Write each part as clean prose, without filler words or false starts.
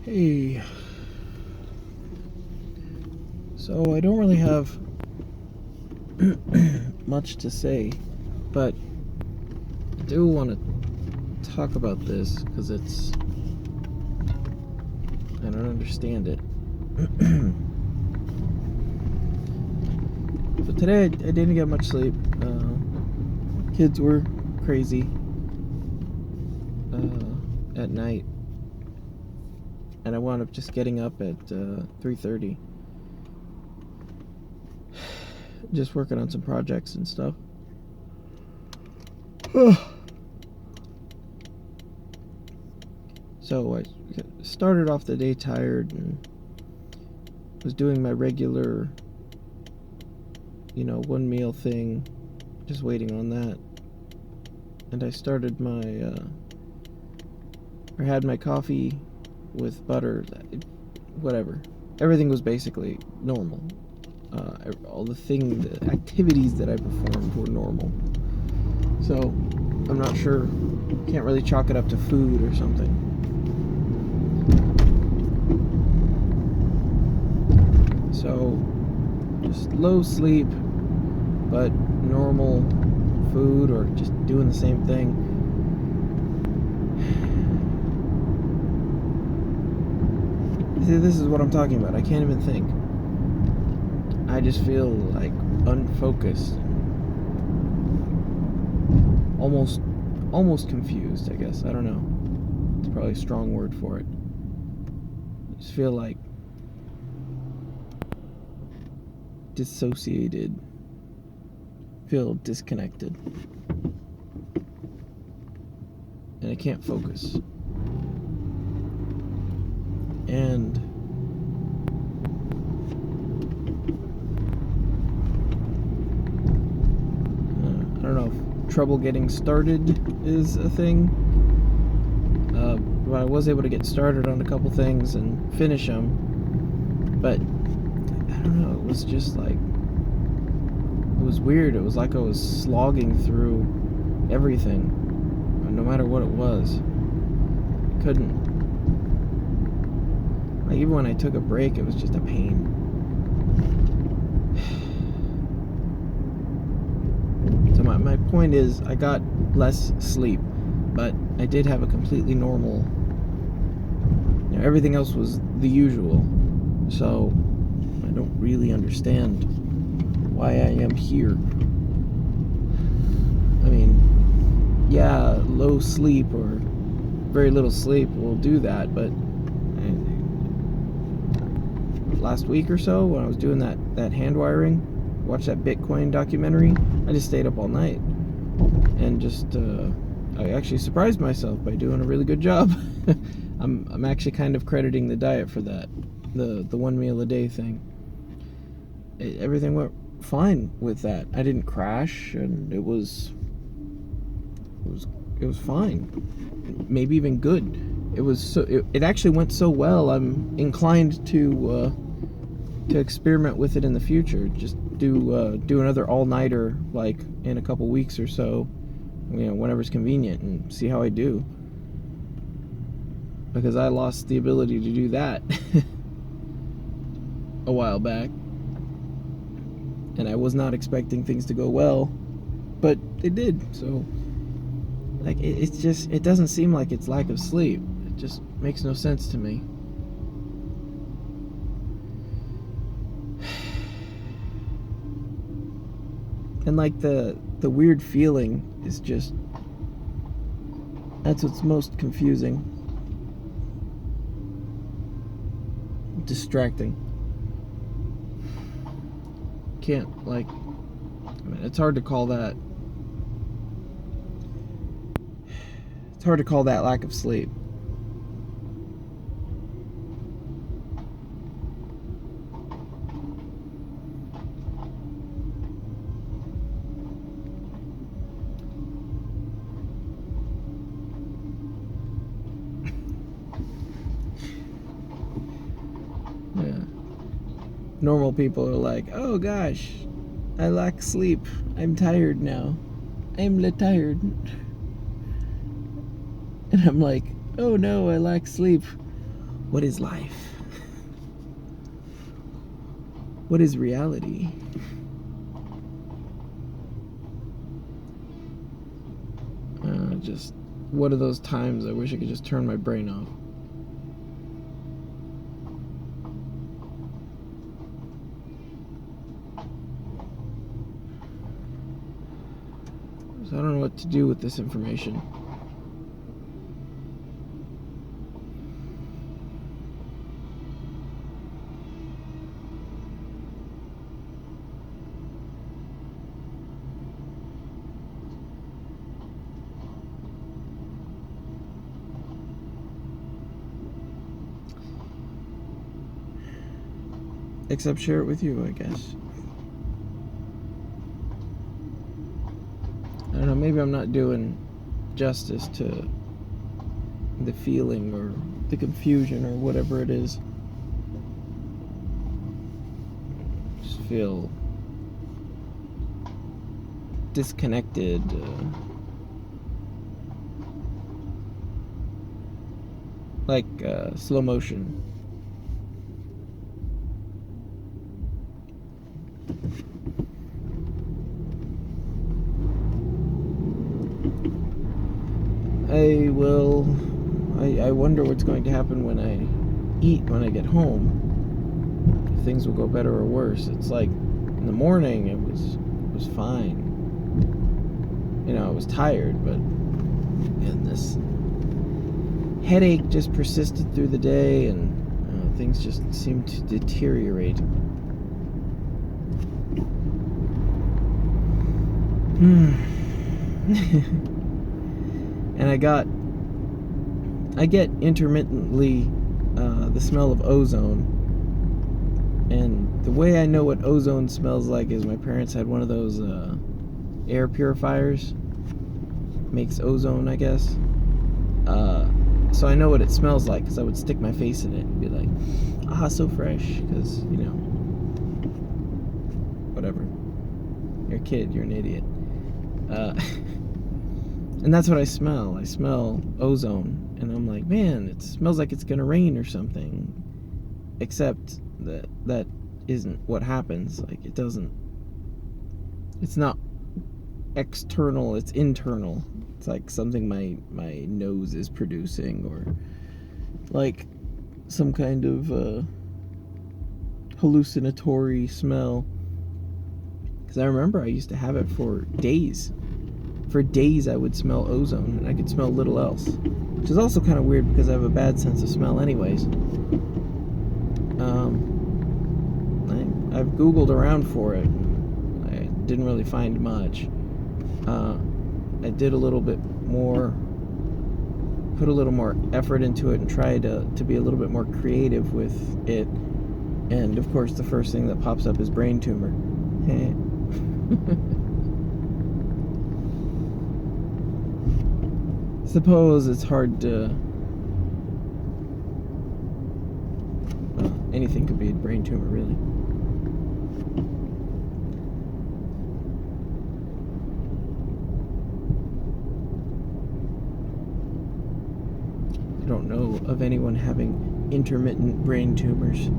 Hey, so I don't really have much to say, but I do want to talk about this because I don't understand it. So today I didn't get much sleep. Kids were crazy at night, and I wound up just getting up at 3:30. Just working on some projects and stuff. So I started off the day tired and was doing my regular, one meal thing, just waiting on that. And I started had my coffee with butter, whatever. Everything was basically normal. All the activities that I performed were normal. So I'm not sure, can't really chalk it up to food or something. So just low sleep, but normal food, or just doing the same thing. See, this is what I'm talking about. I can't even think. I just feel like unfocused, almost confused, I guess. I don't know. It's probably a strong word for it. I just feel like dissociated, feel disconnected, and I can't focus. And I don't know if trouble getting started is a thing, but I was able to get started on a couple things and finish them, but I don't know, it was just like, it was weird. It was like I was slogging through everything, no matter what it was. I couldn't, like, even when I took a break, it was just a pain. So my point is, I got less sleep, but I did have a completely normal, everything else was the usual. So I don't really understand why I am here. I mean, yeah, low sleep or very little sleep will do that, but last week or so, when I was doing that hand wiring, watched that Bitcoin documentary, I just stayed up all night and just I actually surprised myself by doing a really good job. I'm actually kind of crediting the diet for that, the one meal a day thing. Everything went fine with that. I didn't crash, and it was fine, maybe even good. It actually went so well, I'm inclined to experiment with it in the future. Just do another all-nighter, like in a couple weeks or so, whenever's convenient, and see how I do, because I lost the ability to do that a while back, and I was not expecting things to go well, but it did. So like, it's just, it doesn't seem like it's lack of sleep. It just makes no sense to me. And like the weird feeling is just, that's what's most confusing, distracting. Can't, like, I mean, it's hard to call that lack of sleep. Yeah. Normal people are like, oh gosh, I lack sleep. I'm tired now. I'm tired. And I'm like, oh no, I lack sleep. What is life? What is reality? Just what are those times I wish I could just turn my brain off? So I don't know what to do with this information. Except share it with you, I guess. I don't know, maybe I'm not doing justice to the feeling or the confusion or whatever it is. Just feel disconnected. Like slow motion. I wonder what's going to happen when I eat when I get home. If things will go better or worse. It's like in the morning it was fine. You know, I was tired, but this headache just persisted through the day, and things just seemed to deteriorate. And I get intermittently the smell of ozone. And the way I know what ozone smells like is my parents had one of those air purifiers. Makes ozone, I guess. So I know what it smells like because I would stick my face in it and be like, so fresh. Because, you know, whatever. You're a kid, you're an idiot. And that's what I smell. I smell ozone. And I'm like, man, it smells like it's going to rain or something. Except that isn't what happens. Like, it doesn't. It's not external, it's internal. It's like something my nose is producing, or like some kind of hallucinatory smell. Because I remember I used to have it for days. For days I would smell ozone, and I could smell little else. Which is also kind of weird because I have a bad sense of smell anyways. I've Googled around for it. I didn't really find much. I did a little bit more, put a little more effort into it and tried to be a little bit more creative with it. And of course the first thing that pops up is brain tumor. Suppose it's hard to... Well, anything could be a brain tumor, really. I don't know of anyone having intermittent brain tumors.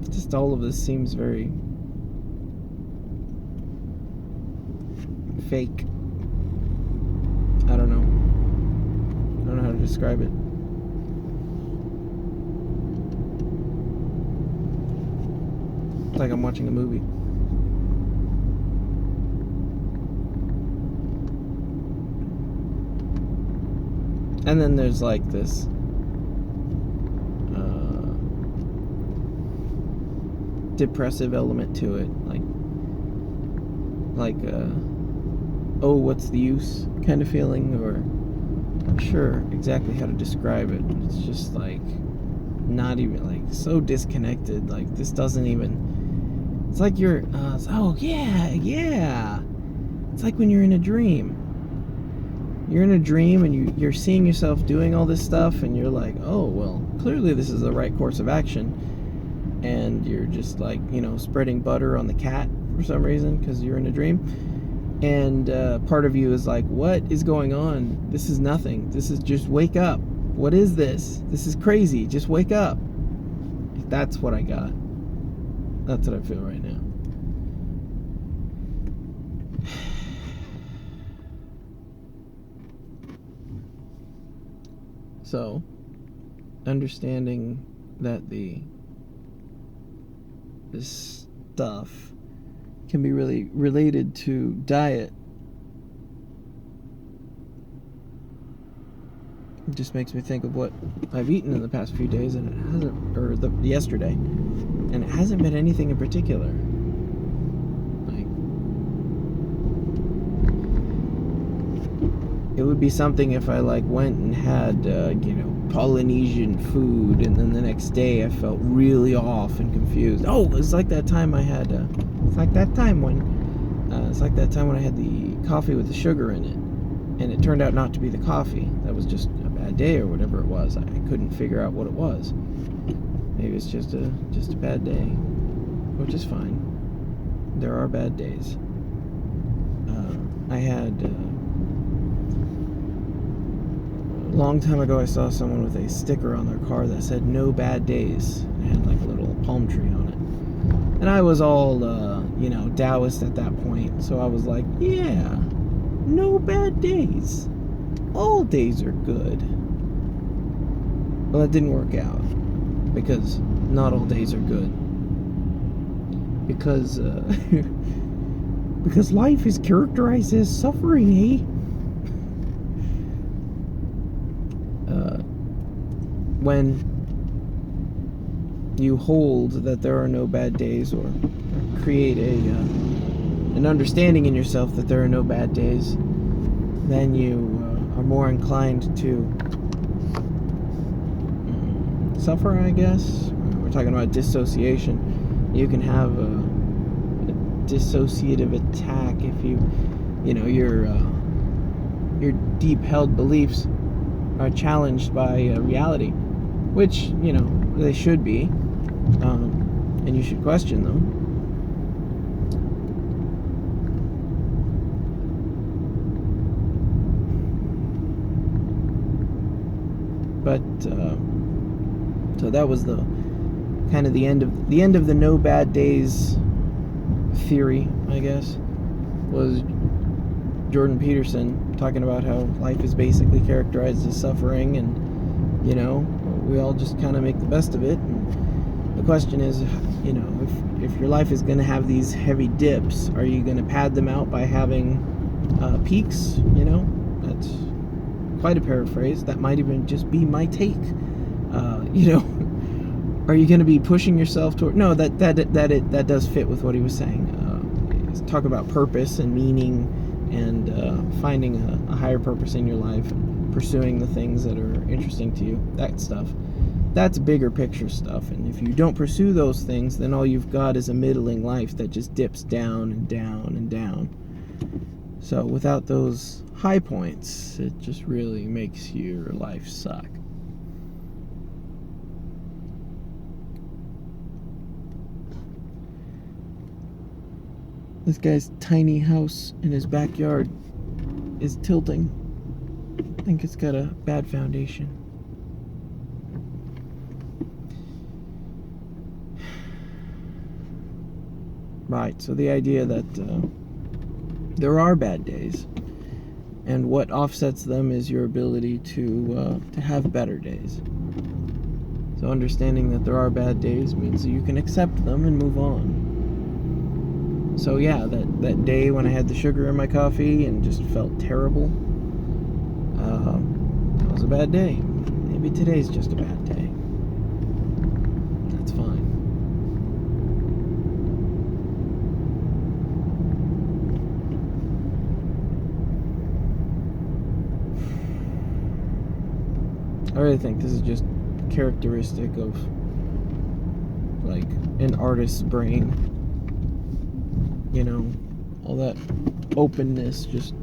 Just all of this seems very fake. I don't know. I don't know how to describe it. It's like I'm watching a movie. And then there's like this depressive element to it, like oh, what's the use kind of feeling, or I'm not sure exactly how to describe it. It's just like not even, like, so disconnected. Like, this doesn't even, it's like you're oh yeah, it's like when you're in a dream. You're in a dream and you're seeing yourself doing all this stuff, and you're like, oh, well, clearly this is the right course of action. and you're just like, spreading butter on the cat for some reason because you're in a dream. And part of you is like, what is going on? This is nothing. This is just wake up. What is this? This is crazy. Just wake up. That's what I got. That's what I feel right now. So, understanding that this stuff can be really related to diet, it just makes me think of what I've eaten in the past few days, and it hasn't, or yesterday, and it hasn't been anything in particular. Like, it would be something if I went and had Polynesian food, and then the next day I felt really off and confused. Oh, it's like that time I had. It's like that time when I had the coffee with the sugar in it, and it turned out not to be the coffee. That was just a bad day or whatever it was. I couldn't figure out what it was. Maybe it's just a bad day, which is fine. There are bad days. I had. A long time ago I saw someone with a sticker on their car that said "No bad days." It had like a little palm tree on it. And I was all, Taoist at that point. So I was like, yeah, no bad days. All days are good. Well, that didn't work out. Because not all days are good. Because, because life is characterized as suffering, eh? When you hold that there are no bad days, or create an understanding in yourself that there are no bad days, then you are more inclined to suffer, I guess. We're talking about dissociation. You can have a dissociative attack if your deep held beliefs are challenged by reality, which they should be, and you should question them. But so that was the kind of the end of the no bad days theory, I guess, was Jordan Peterson talking about how life is basically characterized as suffering, and we all just kind of make the best of it. And the question is, if your life is going to have these heavy dips, are you going to pad them out by having peaks? That's quite a paraphrase. That might even just be my take. Are you going to be pushing yourself toward? No, that does fit with what he was saying. Talk about purpose and meaning, and finding a higher purpose in your life, and pursuing the things that are interesting to you. That stuff. That's bigger picture stuff. And if you don't pursue those things, then all you've got is a middling life that just dips down and down and down. So without those high points, it just really makes your life suck. This guy's tiny house in his backyard is tilting. I think it's got a bad foundation. Right, so the idea that there are bad days, and what offsets them is your ability to have better days. So understanding that there are bad days means that you can accept them and move on. So yeah, that day when I had the sugar in my coffee and just felt terrible, that was a bad day. Maybe today's just a bad day. That's fine. I really think this is just characteristic of an artist's brain. All that openness just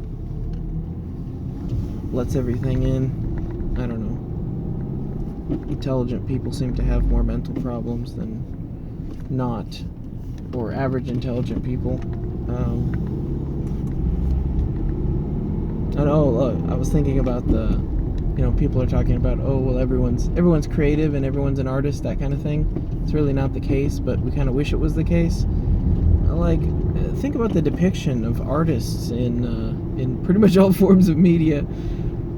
lets everything in. I don't know. Intelligent people seem to have more mental problems than not, or average intelligent people. I know. I was thinking about people are talking about, oh well, everyone's creative and everyone's an artist, that kind of thing. It's really not the case, but we kind of wish it was the case. Like, think about the depiction of artists in pretty much all forms of media.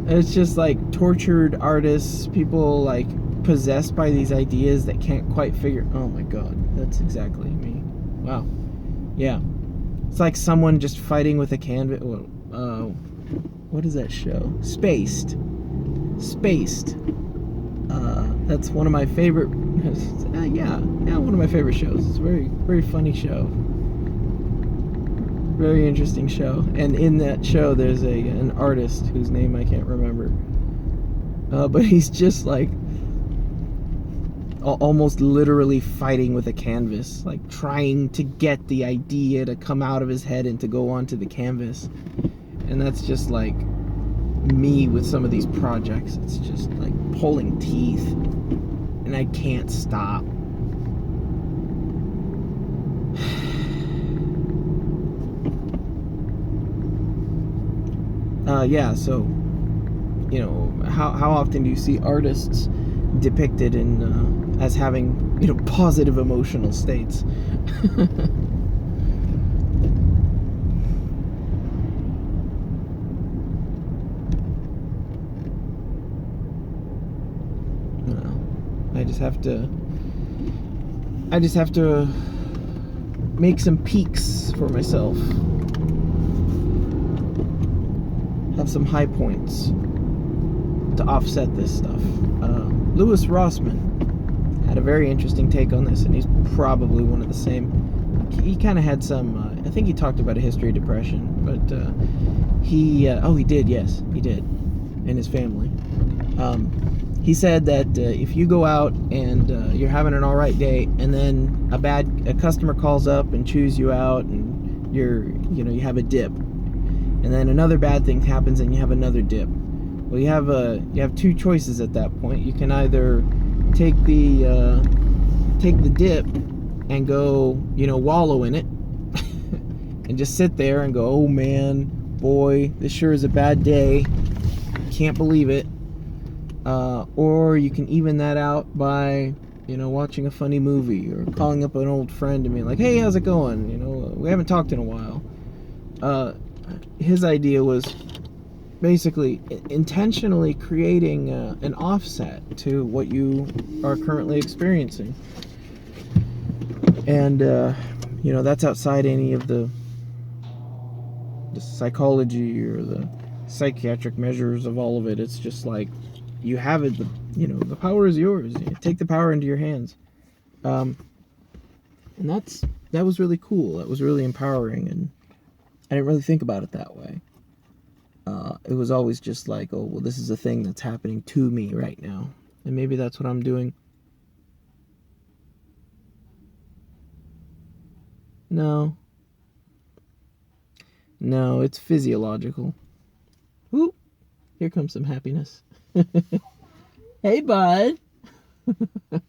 It's just like tortured artists, people like possessed by these ideas that can't quite figure. Oh my god, that's exactly me. Wow. Yeah, it's like someone just fighting with a canvas. What is that show? Spaced. That's one of my favorite. Yeah, one of my favorite shows. It's a very, very funny show. Very interesting show. And in that show, there's an artist whose name I can't remember. But he's just like almost literally fighting with a canvas, like trying to get the idea to come out of his head and to go onto the canvas. And that's just like me with some of these projects. It's just like pulling teeth, and I can't stop. Yeah, so, how often do you see artists depicted in as having, positive emotional states? I just have to make some peaks for myself. Have some high points to offset this stuff. Louis Rossman had a very interesting take on this, and he's probably one of the same. He kind of had some, I think he talked about a history of depression, but he did, yes, he did, and his family. He said that if you go out and you're having an alright day, and then a customer calls up and chews you out, and you have a dip, and then another bad thing happens and you have another dip. Well, you have two choices at that point. You can either take the dip and go, wallow in it, and just sit there and go, oh man, boy, this sure is a bad day. Can't believe it. Or you can even that out by, watching a funny movie or calling up an old friend and being like, hey, how's it going? We haven't talked in a while. His idea was basically intentionally creating an offset to what you are currently experiencing. And, that's outside any of the psychology or the psychiatric measures of all of it. It's just like, you have it, the power is yours. You take the power into your hands. And that was really cool. That was really empowering, and I didn't really think about it that way. It was always just like, oh, well, this is a thing that's happening to me right now, and maybe that's what I'm doing. No, it's physiological. Ooh, here comes some happiness. Hey, bud. All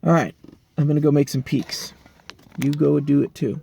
right, I'm gonna go make some peaks. You go do it too.